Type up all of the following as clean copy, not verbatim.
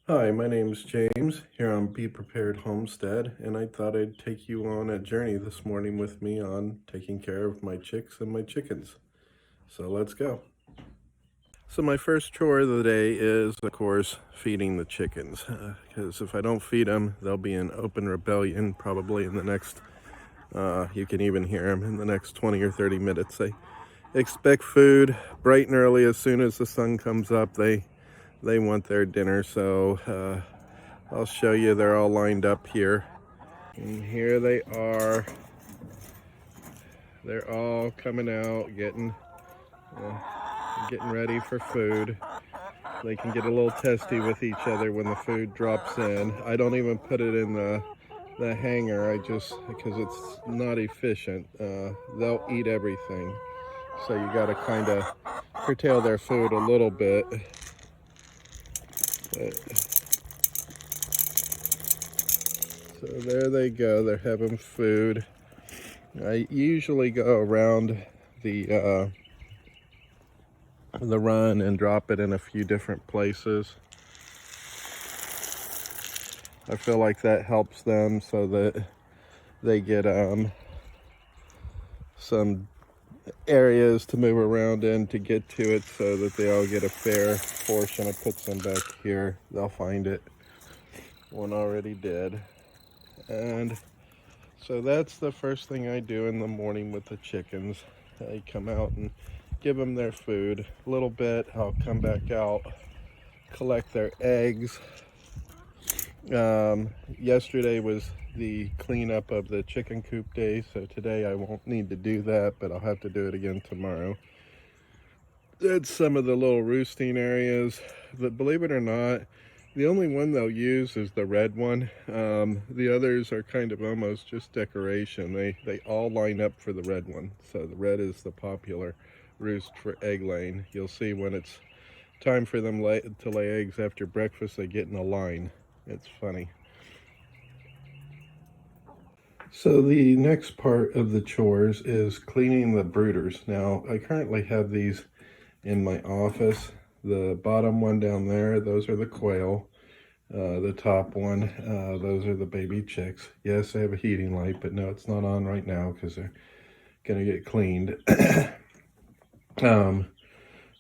Hi, my name's James here on Bee Prepared Homestead, and I thought I'd take you on a journey this morning with me on taking care of my chicks and my chickens. So let's go. So my first chore of the day is, of course, feeding the chickens, because if I don't feed them, they'll be in open rebellion probably in the next, you can even hear them in the next 20 or 30 minutes. They expect food bright and early. As soon as the sun comes up, they want their dinner. So I'll show you, they're all lined up here. And here they are. They're all coming out, getting ready for food. They can get a little testy with each other when the food drops in. I don't even put it in the hanger, because it's not efficient. They'll eat everything. So you gotta kind of curtail their food a little bit. So there they go, they're having food. I usually go around the run and drop it in a few different places. I feel like that helps them so that they get some areas to move around in to get to it, so that they all get a fair portion. I put some back here, they'll find it. One already did. And so that's the first thing I do in the morning with the chickens. I come out and give them their food a little bit. I'll come back out, collect their eggs. Yesterday was the cleanup of the chicken coop day, so today I won't need to do that, but I'll have to do it again tomorrow. That's some of the little roosting areas, but believe it or not, the only one they'll use is the red one. The others are kind of almost just decoration. They all line up for the red one. So the red is the popular roost for egg laying. You'll see when it's time for them to lay eggs after breakfast, they get in a line. It's funny. So the next part of the chores is cleaning the brooders. Now, I currently have these in my office. The bottom one down there, those are the quail. The top one, those are the baby chicks. Yes, I have a heating light, but no, it's not on right now because they're gonna get cleaned.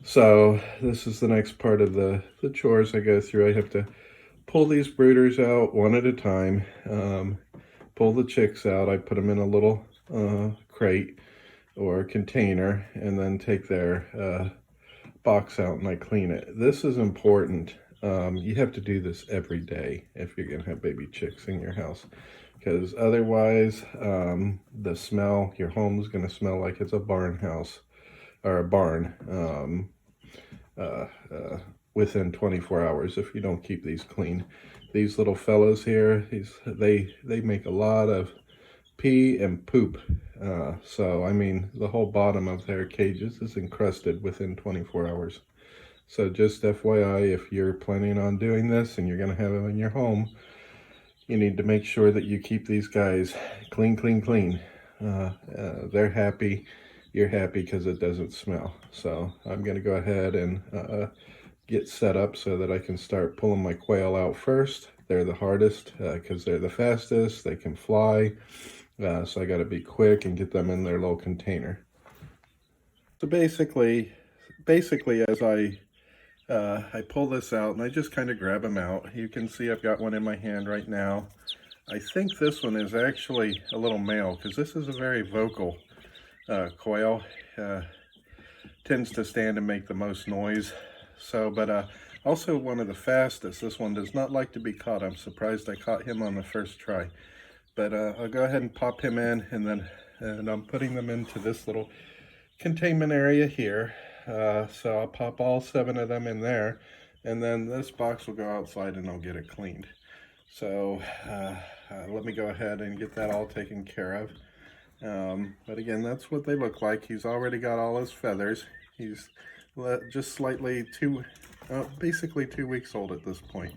So this is the next part of the chores I go through. I have to pull these brooders out one at a time, pull the chicks out. I put them in a little crate or container, and then take their box out and I clean it. This is important. You have to do this every day if you're gonna have baby chicks in your house, because otherwise the smell, your home's gonna smell like it's a barn house or a barn within 24 hours if you don't keep these clean. These little fellows here, they make a lot of pee and poop. So I mean, the whole bottom of their cages is encrusted within 24 hours. So just FYI, if you're planning on doing this and you're going to have them in your home, you need to make sure that you keep these guys clean, clean, clean. They're happy. You're happy because it doesn't smell. So I'm going to go ahead and get set up so that I can start pulling my quail out first. They're the hardest because they're the fastest. They can fly. So I got to be quick and get them in their little container. So basically as I pull this out and I just kind of grab them out. You can see I've got one in my hand right now. I think this one is actually a little male because this is a very vocal quail. Tends to stand and make the most noise. So, but also one of the fastest. This one does not like to be caught. I'm surprised I caught him on the first try. But I'll go ahead and pop him in, and I'm putting them into this little containment area here. So I'll pop all 7 of them in there, and then this box will go outside and I'll get it cleaned. So let me go ahead and get that all taken care of. But again, that's what they look like. He's already got all his feathers. He's just slightly basically 2 weeks old at this point.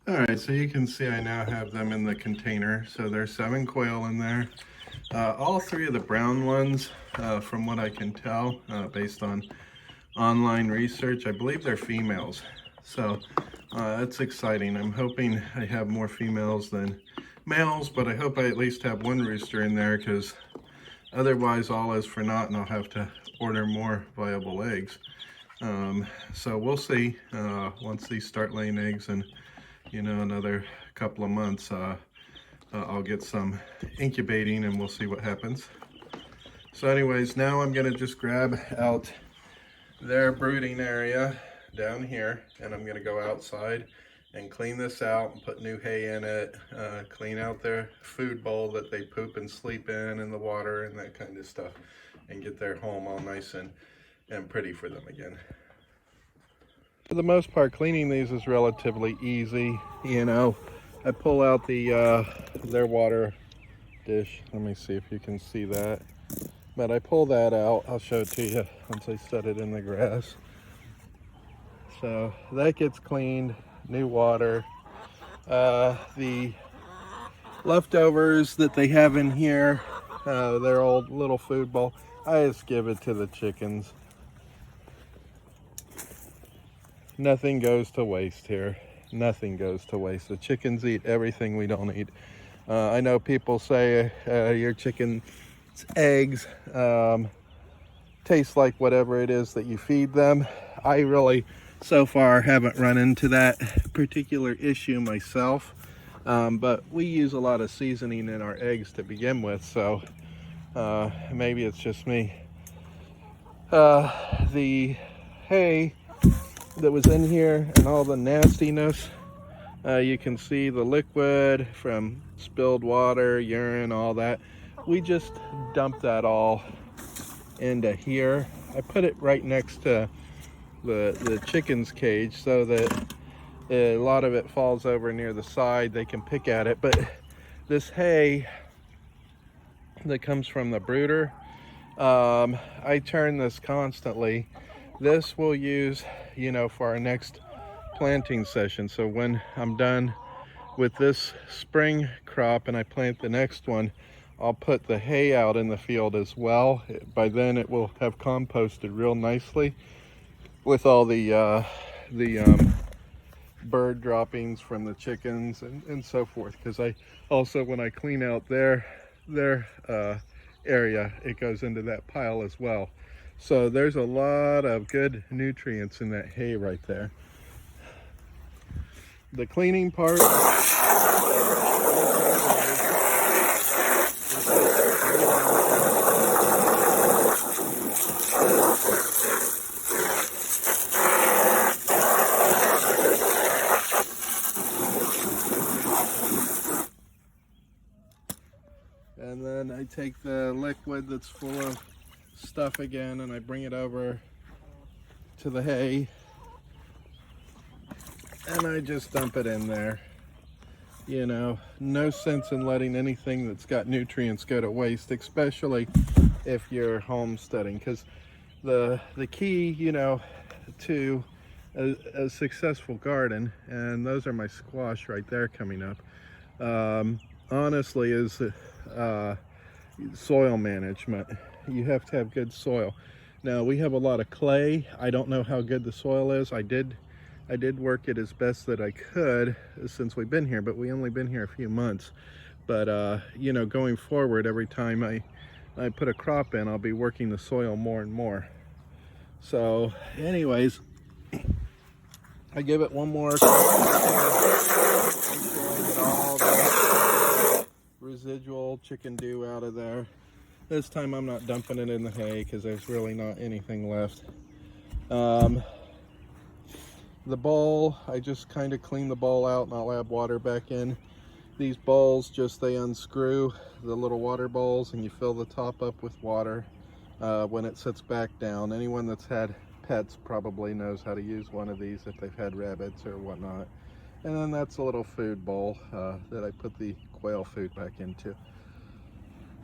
All right, so you can see I now have them in the container. So there's 7 quail in there. All 3 of the brown ones, from what I can tell, based on online research. I believe they're females. So that's exciting. I'm hoping I have more females than males, but I hope I at least have one rooster in there, because otherwise all is for naught and I'll have to order more viable eggs. So we'll see once these start laying eggs in, you know, another couple of months. I'll get some incubating and we'll see what happens. So anyways, now I'm gonna just grab out their brooding area down here, and I'm gonna go outside and clean this out and put new hay in it, clean out their food bowl that they poop and sleep in, and the water and that kind of stuff, and get their home all nice and pretty for them again. For the most part, cleaning these is relatively easy. You know, I pull out the their water dish. Let me see if you can see that. But I pull that out. I'll show it to you once I set it in the grass. So that gets cleaned, new water. The leftovers that they have in here, their old little food bowl, I just give it to the chickens. Nothing goes to waste here. Nothing goes to waste. The chickens eat everything we don't eat. I know people say your chicken's eggs taste like whatever it is that you feed them. I really, so far, haven't run into that particular issue myself. But we use a lot of seasoning in our eggs to begin with, so maybe it's just me. The hay that was in here and all the nastiness, you can see the liquid from spilled water, urine, all that. We just dump that all into here. I put it right next to the chicken's cage so that a lot of it falls over near the side. They can pick at it. But this hay that comes from the brooder, I turn this constantly. This we'll use, you know, for our next planting session. So when I'm done with this spring crop and I plant the next one, I'll put the hay out in the field as well. By then it will have composted real nicely with all the bird droppings from the chickens and so forth. Because I also, when I clean out their area, it goes into that pile as well. So there's a lot of good nutrients in that hay right there. The cleaning part, and then I take the liquid that's full of stuff again and I bring it over to the hay and I just dump it in there. You know, no sense in letting anything that's got nutrients go to waste, especially if you're homesteading, because the key, you know, to a successful garden, and those are my squash right there coming up, honestly, is soil management. You have to have good soil. Now we have a lot of clay. I don't know how good the soil is. I did work it as best that I could since we've been here, but we only been here a few months. But you know, going forward, every time I put a crop in, I'll be working the soil more and more. So anyways, I give it one more. Make sure I get all the residual chicken dew out of there. This time I'm not dumping it in the hay because there's really not anything left. The bowl, I just kind of clean the bowl out and I'll add water back in. These bowls, just they unscrew the little water bowls and you fill the top up with water when it sits back down. Anyone that's had pets probably knows how to use one of these if they've had rabbits or whatnot. And then that's a little food bowl that I put the quail food back into.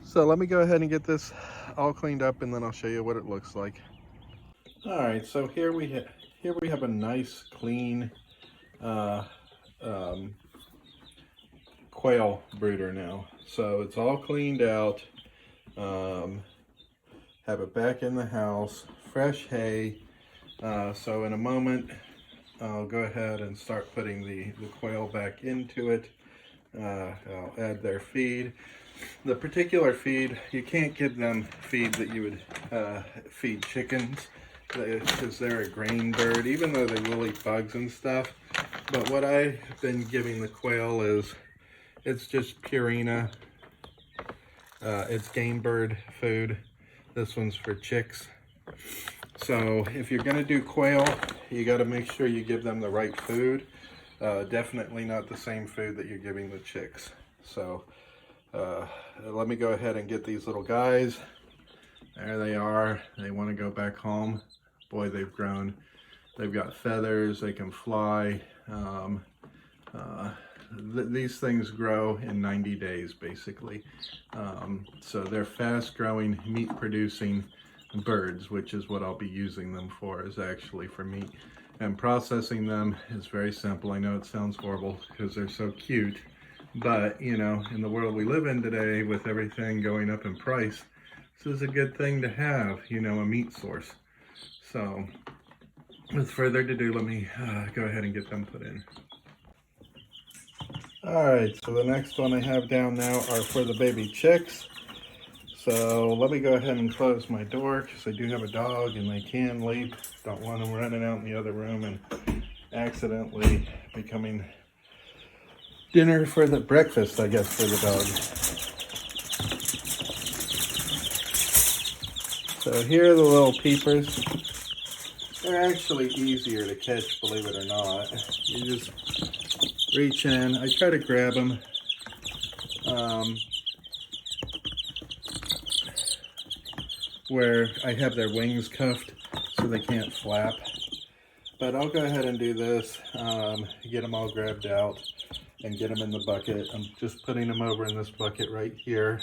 So let me go ahead and get this all cleaned up and then I'll show you what it looks like. All right, so here we have a nice clean quail brooder now. So it's all cleaned out. Have it back in the house, fresh hay. So in a moment, I'll go ahead and start putting the quail back into it. I'll add their feed. The particular feed, you can't give them feed that you would feed chickens, because they're a grain bird, even though they will eat bugs and stuff. But what I've been giving the quail is, it's just Purina. It's game bird food. This one's for chicks. So if you're going to do quail, you got to make sure you give them the right food. Definitely not the same food that you're giving the chicks. So let me go ahead and get these little guys. There they are. They want to go back home. Boy, they've grown. They've got feathers. They can fly. These things grow in 90 days, basically. So they're fast-growing, meat-producing birds, which is what I'll be using them for, is actually for meat. And processing them is very simple. I know it sounds horrible because they're so cute, but you know, in the world we live in today, with everything going up in price, this is a good thing to have, you know, a meat source. So with further ado, let me go ahead and get them put in. Alright, so the next one I have down now are for the baby chicks. So let me go ahead and close my door, because I do have a dog and they can leap. Don't want them running out in the other room and accidentally becoming dinner for the breakfast, I guess, for the dog. So here are the little peepers. They're actually easier to catch, believe it or not. You just reach in. I try to grab them. Where I have their wings cuffed so they can't flap. But I'll go ahead and do this, get them all grabbed out and get them in the bucket. I'm just putting them over in this bucket right here,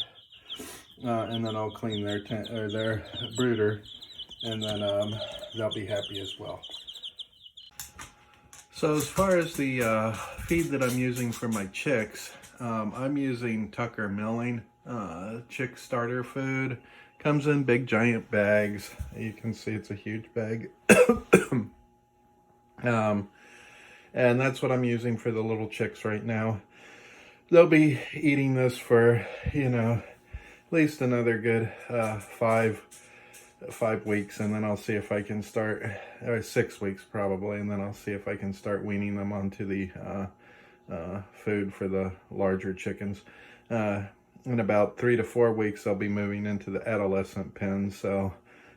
and then I'll clean their brooder, and then they'll be happy as well. So as far as the feed that I'm using for my chicks, I'm using Tucker Milling chick starter food. Comes in big giant bags. You can see it's a huge bag. And that's what I'm using for the little chicks right now. They'll be eating this for, you know, at least another good 5 weeks, and then I'll see if I can start, or 6 weeks probably, and then I'll see if I can start weaning them onto the food for the larger chickens. In about 3 to 4 weeks, I'll be moving into the adolescent pen, so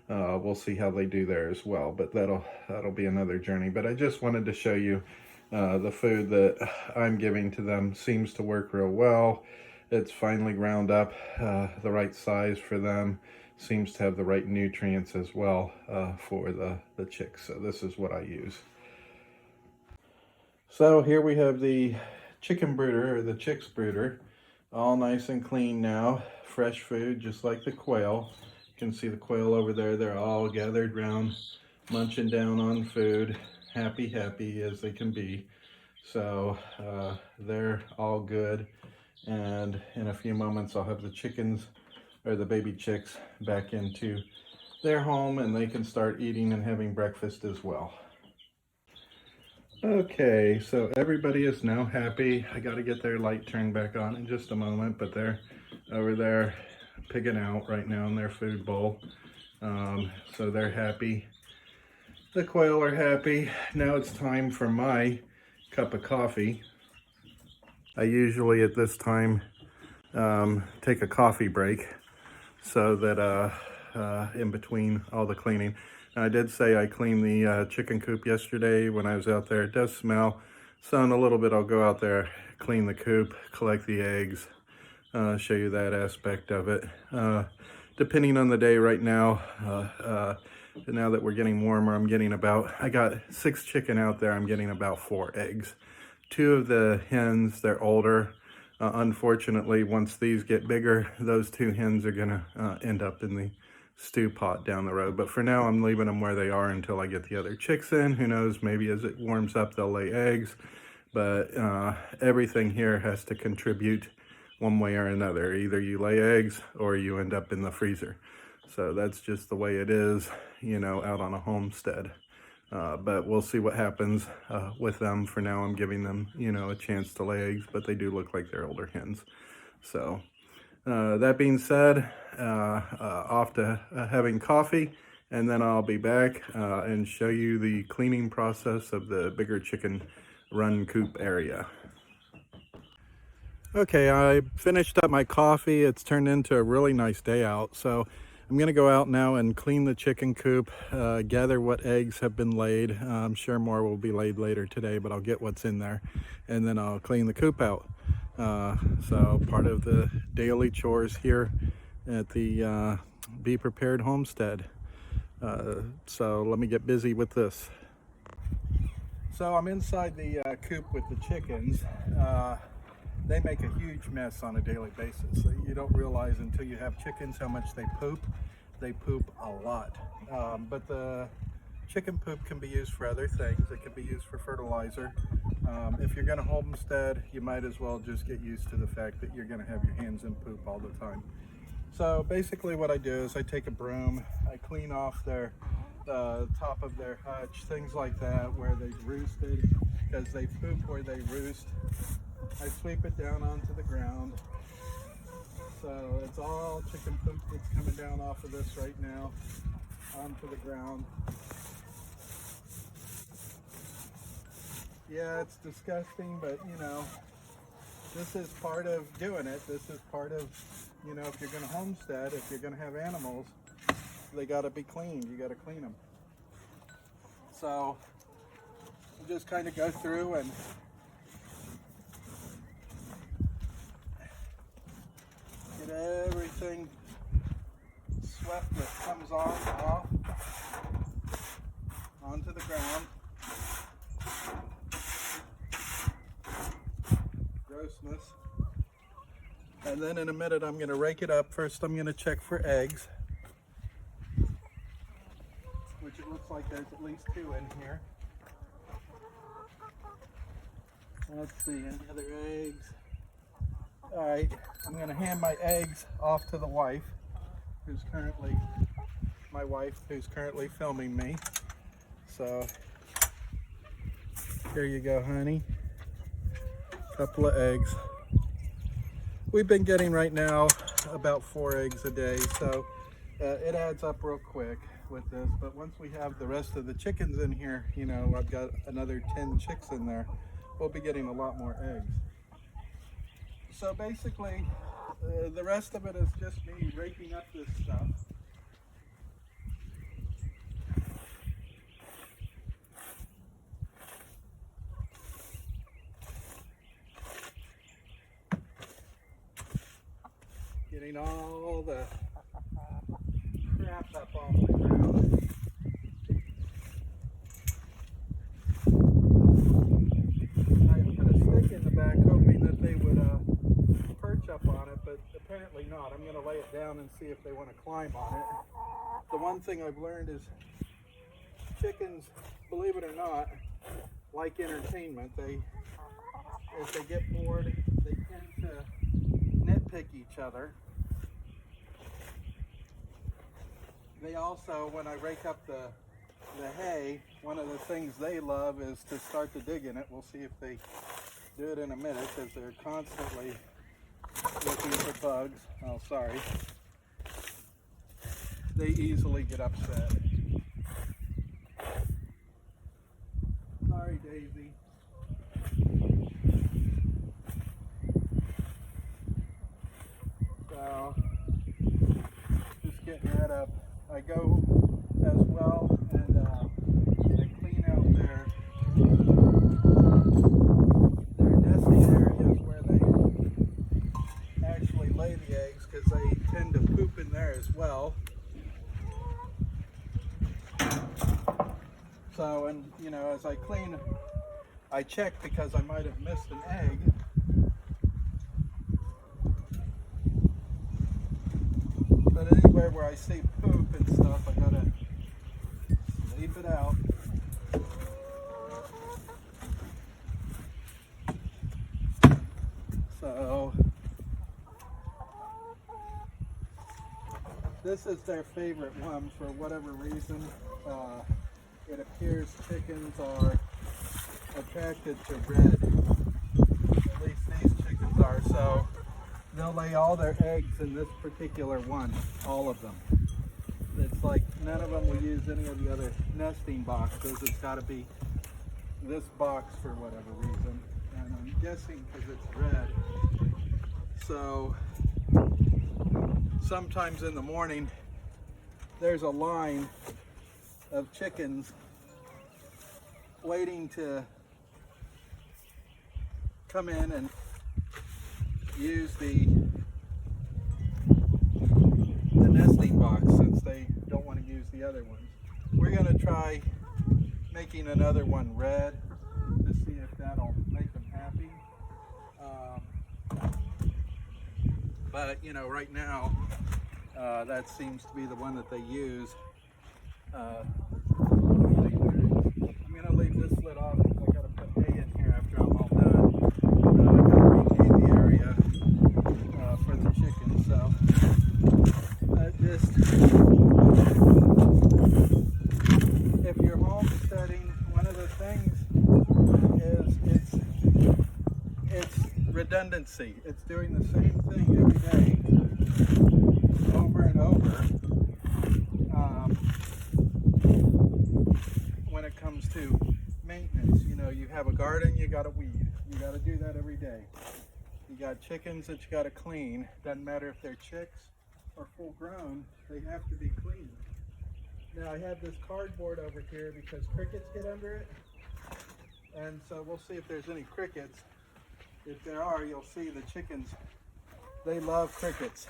we'll see how they do there as well. But that'll be another journey. But I just wanted to show you the food that I'm giving to them seems to work real well. It's finely ground up, the right size for them. Seems to have the right nutrients as well for the chicks. So this is what I use. So here we have the chicken brooder, or the chicks brooder. All nice and clean now, fresh food, just like the quail. You can see the quail over there. They're all gathered around, munching down on food, happy as they can be. So they're all good. And in a few moments, I'll have the chickens, or the baby chicks, back into their home, and they can start eating and having breakfast as well. Okay, so everybody is now happy. I got to get their light turned back on in just a moment, but they're over there pigging out right now in their food bowl. So they're happy. The quail are happy. Now it's time for my cup of coffee. I usually at this time take a coffee break so that in between all the cleaning. I did say I cleaned the chicken coop yesterday when I was out there. It does smell. So in a little bit I'll go out there, clean the coop, collect the eggs, show you that aspect of it. Depending on the day right now, now that we're getting warmer, I got 6 chicken out there, I'm getting about 4 eggs. 2 of the hens, they're older. Unfortunately, once these get bigger, those 2 hens are gonna end up in the stew pot down the road. But for now, I'm leaving them where they are until I get the other chicks in. Who knows, maybe as it warms up, they'll lay eggs. But everything here has to contribute one way or another. Either you lay eggs or you end up in the freezer. So that's just the way it is, you know, out on a homestead. But we'll see what happens with them. For now, I'm giving them, a chance to lay eggs, but they do look like they're older hens. So that being said, off to having coffee, and then I'll be back and show you the cleaning process of the bigger chicken run coop area. Okay, I finished up my coffee. It's turned into a really nice day out, so I'm going to go out now and clean the chicken coop, gather what eggs have been laid. I'm sure more will be laid later today, but I'll get what's in there, and then I'll clean the coop out. So part of the daily chores here at the Beee Prepared Homestead. So let me get busy with this. So I'm inside the coop with the chickens. They make a huge mess on a daily basis. You don't realize until you have chickens how much they poop. They poop a lot. But the chicken poop can be used for other things. It can be used for fertilizer. If you're going to homestead, you might as well just get used to the fact that you're going to have your hands in poop all the time. So basically what I do is I take a broom, I clean off the top of their hutch, things like that, where they've roosted, because they poop where they roost. I sweep it down onto the ground. So it's all chicken poop that's coming down off of this right now onto the ground. Yeah, it's disgusting, but this is part of doing it. This is part of, if you're going to homestead, if you're going to have animals, they got to be cleaned. You got to clean them. So you just kind of go through and get everything swept that comes off onto the ground. Grossness. And then in a minute I'm going to rake it up. First I'm going to check for eggs, which it looks like there's at least 2 in here. Let's see, any other eggs? Alright, I'm going to hand my eggs off to the wife, my wife who's currently filming me. So, here you go, honey. Couple of eggs. We've been getting right now about 4 eggs a day, so it adds up real quick with this. But once we have the rest of the chickens in here, I've got another 10 chicks in there, we'll be getting a lot more eggs. So basically, the rest of it is just me raking up this stuff. Getting all the crap up off the ground. I put a stick in the back hoping that they would perch up on it, but apparently not. I'm going to lay it down and see if they want to climb on it. The one thing I've learned is chickens, believe it or not, like entertainment. If they get bored, they tend to nitpick each other. They also, when I rake up the hay, one of the things they love is to start to dig in it. We'll see if they do it in a minute, because they're constantly looking for bugs. Oh, sorry. They easily get upset. Sorry, Daisy. So, just getting that up. I go as well and I clean out their nesting areas where they actually lay the eggs, because they tend to poop in there as well. So, and as I clean, I check because I might have missed an egg. But anywhere where I see poop and stuff, I gotta leave it out. So this is their favorite one for whatever reason. it appears chickens are attracted to red. At least these chickens are. So they'll lay all their eggs in this particular one, all of them. It's like none of them will use any of the other nesting boxes. It's got to be this box for whatever reason. And I'm guessing because it's red. So sometimes in the morning, there's a line of chickens waiting to come in and use the nesting box since they don't want to use the other ones. We're going to try making another one red to see if that'll make them happy. But you know, right now that seems to be the one that they use. I'm going to leave this lid off because I got to put hay in here after I'm all done. I got to retain the area for the chickens. So if you're homesteading, one of the things is it's redundancy. It's doing the same thing every day, over and over. When it comes to maintenance, you know, you have a garden, you got to weed. You got to do that every day. You got chickens that you got to clean. Doesn't matter if they're chicks or full grown, they have to be cleaned. Now I have this cardboard over here because crickets get under it. And so we'll see if there's any crickets. If there are, you'll see the chickens, they love crickets.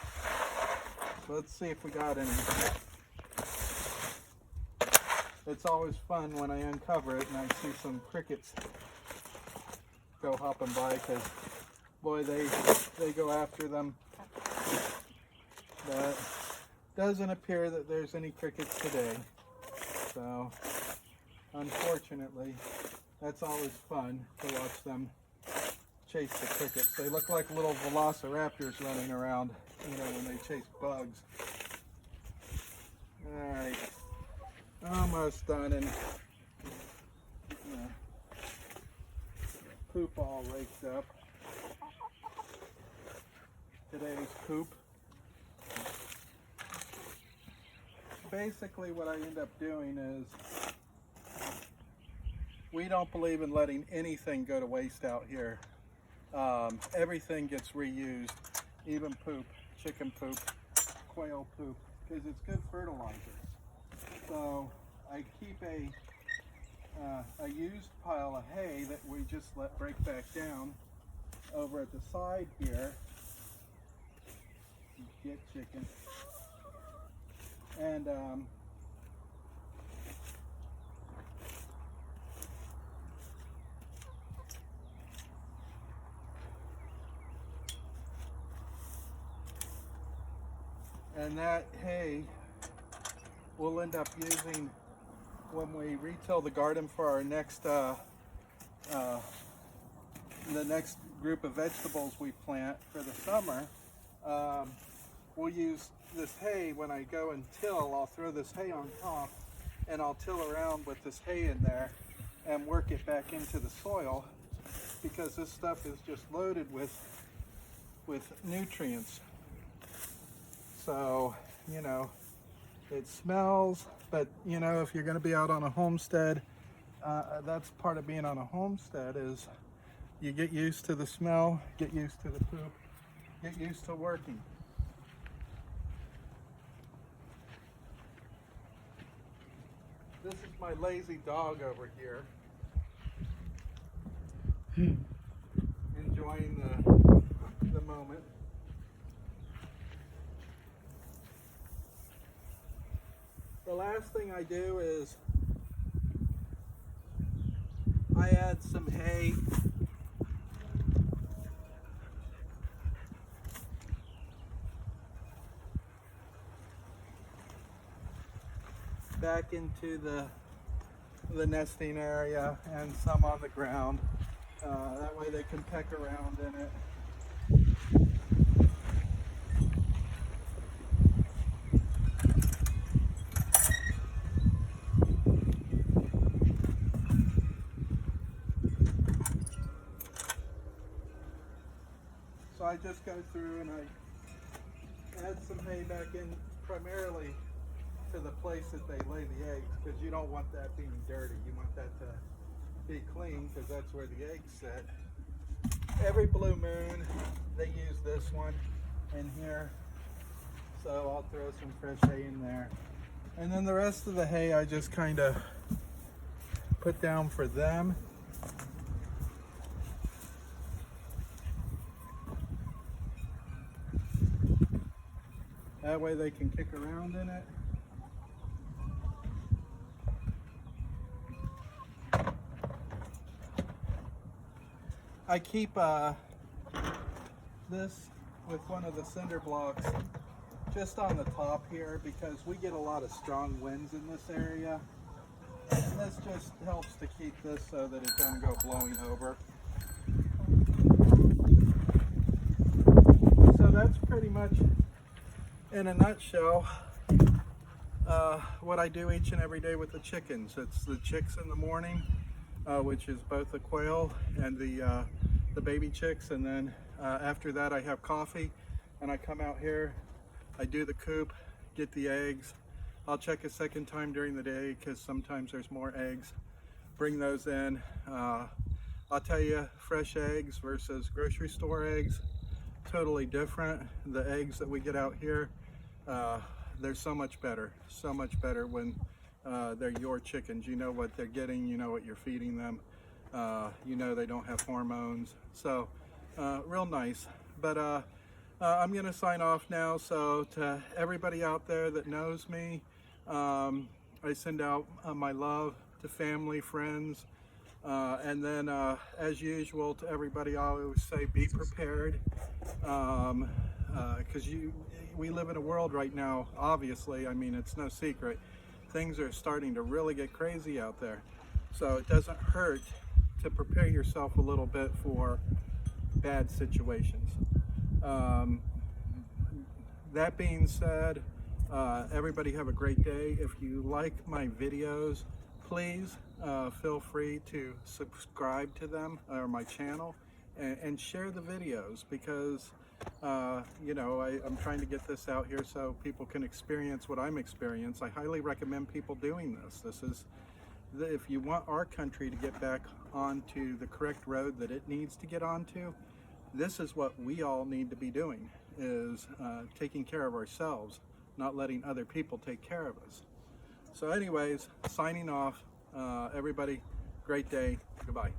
So let's see if we got any. It's always fun when I uncover it and I see some crickets go hopping by because, boy, they go after them. But doesn't appear that there's any crickets today. So, unfortunately, that's always fun to watch them chase the crickets. They look like little velociraptors running around, you know, when they chase bugs. All right. Almost done, and poop all raked up. Today's poop. Basically what I end up doing is we don't believe in letting anything go to waste out here. Everything gets reused, even poop, chicken poop, quail poop, because it's good fertilizer. So I keep a used pile of hay that we just let break back down over at the side here. Get chicken. And that hay we'll end up using when we retill the garden for our next the next group of vegetables we plant for the summer. We'll use this hay when I go and till. I'll throw this hay on top and I'll till around with this hay in there and work it back into the soil, because this stuff is just loaded with nutrients. So, you know, it smells, but you know, if you're going to be out on a homestead, that's part of being on a homestead, is you get used to the smell, get used to the poop, get used to working. This is my lazy dog over here, enjoying the moment. The last thing I do is I add some hay back into the nesting area and some on the ground. That way they can peck around in it. So I just go through and I add some hay back in, primarily to the place that they lay the eggs, because you don't want that being dirty. You want that to be clean, because that's where the eggs sit. Every blue moon they use this one in here, so I'll throw some fresh hay in there, and then the rest of the hay I just kind of put down for them. That way they can kick around in it. I keep this with one of the cinder blocks just on the top here, because we get a lot of strong winds in this area. And this just helps to keep this so that it doesn't go blowing over. So that's pretty much, in a nutshell, what I do each and every day with the chickens. It's the chicks in the morning, which is both the quail and the baby chicks, and then after that I have coffee, and I come out here, I do the coop, get the eggs. I'll check a second time during the day because sometimes there's more eggs. Bring those in. I'll tell you, fresh eggs versus grocery store eggs, totally different. The eggs that we get out here, they're so much better when they're your chickens. You know what they're getting, you know what you're feeding them, you know they don't have hormones, so real nice. But I'm gonna sign off now. So to everybody out there that knows me, I send out my love to family, friends, and then as usual to everybody, I always say be prepared, because we live in a world right now, obviously, I mean, it's no secret, things are starting to really get crazy out there. So it doesn't hurt to prepare yourself a little bit for bad situations. That being said, everybody have a great day. If you like my videos, please feel free to subscribe to them or my channel, and share the videos, because you know, I'm trying to get this out here so people can experience what I'm experiencing. I highly recommend people doing this. This is, if you want our country to get back onto the correct road that it needs to get onto, this is what we all need to be doing, is taking care of ourselves, not letting other people take care of us. So anyways, signing off. Everybody, great day. Goodbye.